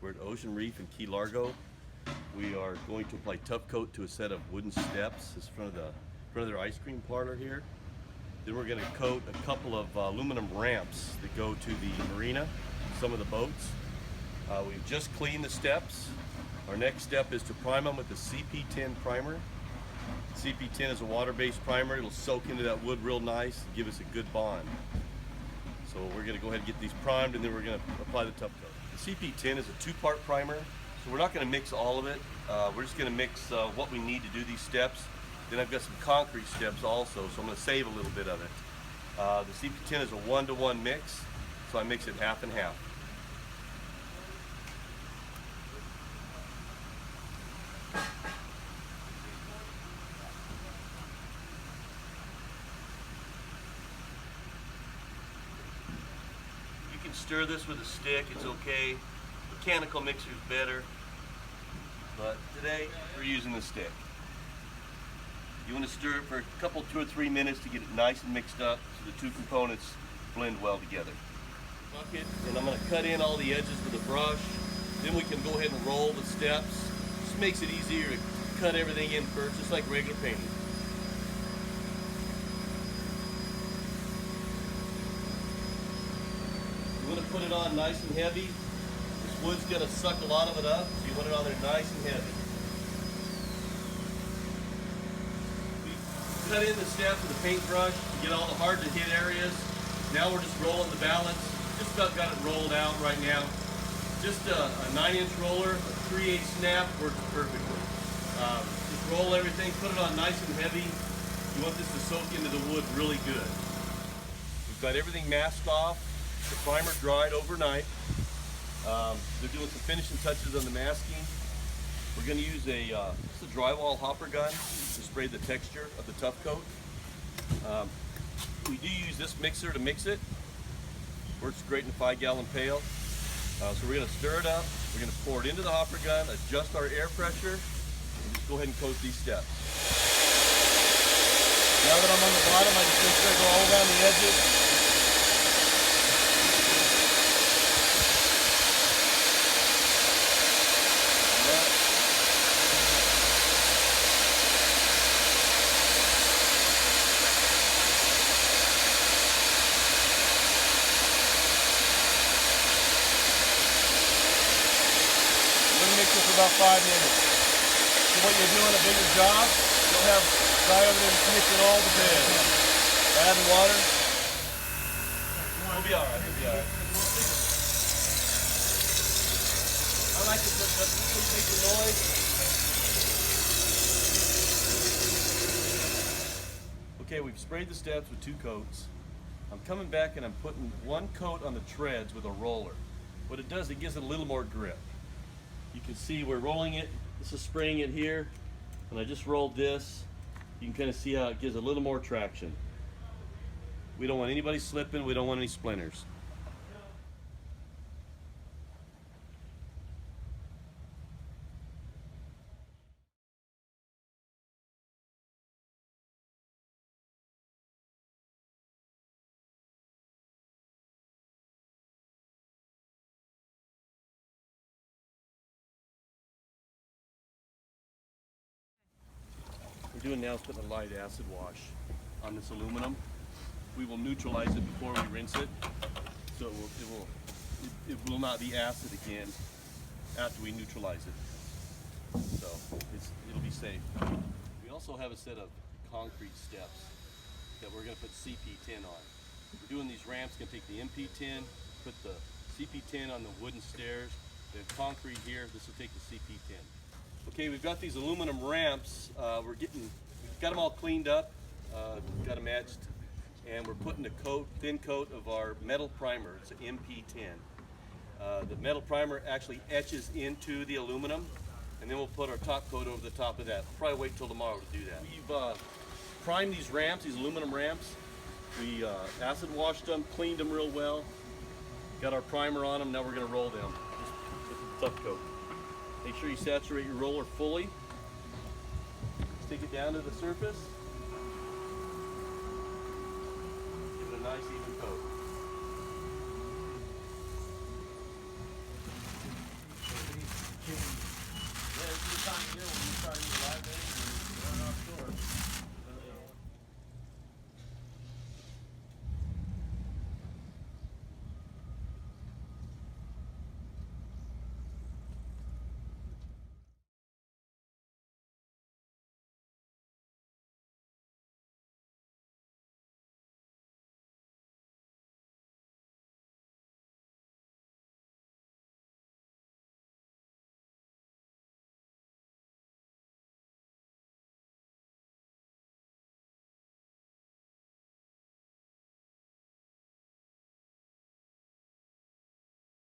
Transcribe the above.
We're at Ocean Reef in Key Largo. We are going to apply Tuff coat to a set of wooden steps. This is front of their ice cream parlor here. Then we're going to coat a couple of aluminum ramps that go to the marina, some of the boats. We've just cleaned the steps. Our next step is to prime them with the CP10 primer. CP10 is a water-based primer. It'll soak into that wood real nice and give us a good bond. So we're going to go ahead and get these primed, and then we're going to apply the Tuff coat. The CP10 is a two-part primer, so we're not going to mix all of it. We're just going to mix what we need to do these steps. Then I've got some concrete steps also, so I'm going to save a little bit of it. The CP10 is a 1-to-1 mix, so I mix it half and half. You can stir this with a stick, it's okay. Mechanical mixer is better, but today we're using the stick. You want to stir it for a couple, 2 or 3 minutes to get it nice and mixed up so the two components blend well together. Bucket, and I'm going to cut in all the edges with a brush. Then we can go ahead and roll the steps. Just makes it easier to cut everything in first, just like regular painting. You want to put it on nice and heavy. This wood's going to suck a lot of it up, so you want it on there nice and heavy. Cut in the steps with a paintbrush to get all the hard to hit areas. Now we're just rolling the balance. Just about got it rolled out right now. Just a 9-inch roller, a 3/8 snap works perfectly. Just roll everything, put it on nice and heavy. You want this to soak into the wood really good. We've got everything masked off. The primer dried overnight. They're doing some finishing touches on the masking. We're going to use a drywall hopper gun to spray the texture of the Tuff coat. We do use this mixer to mix it. Works great in a 5-gallon pail. So we're going to stir it up. We're going to pour it into the hopper gun, adjust our air pressure, and just go ahead and coat these steps. Now that I'm on the bottom, I just make sure I go all around the edges. Mix it for about 5 minutes. So what you'll do on a bigger job, you'll have a guy over there mixing all the beds. Adding water. We'll be alright, we'll be alright. I like to put make the noise. Okay, we've sprayed the steps with 2 coats. I'm coming back and I'm putting 1 coat on the treads with a roller. What it does, it gives it a little more grip. You can see we're rolling it. This is spraying it here, and I just rolled this. You can kind of see how it gives a little more traction. We don't want anybody slipping. We don't want any splinters. What we're doing now is putting a light acid wash on this aluminum. We will neutralize it before we rinse it, so it will not be acid again after we neutralize it. So it'll be safe. We also have a set of concrete steps that we're going to put CP10 on. We're doing these ramps. Going to take the MP10, put the CP10 on the wooden stairs, the concrete here. This will take the CP10. Okay, we've got these aluminum ramps. We've got them all cleaned up, got them etched, and we're putting a thin coat of our metal primer. It's an MP10. The metal primer actually etches into the aluminum, and then we'll put our top coat over the top of that. We'll probably wait till tomorrow to do that. We've primed these ramps, these aluminum ramps. We acid washed them, cleaned them real well, got our primer on them. Now we're going to roll them with the Tuff coat. Make sure you saturate your roller fully. Stick it down to the surface. Give it a nice even coat.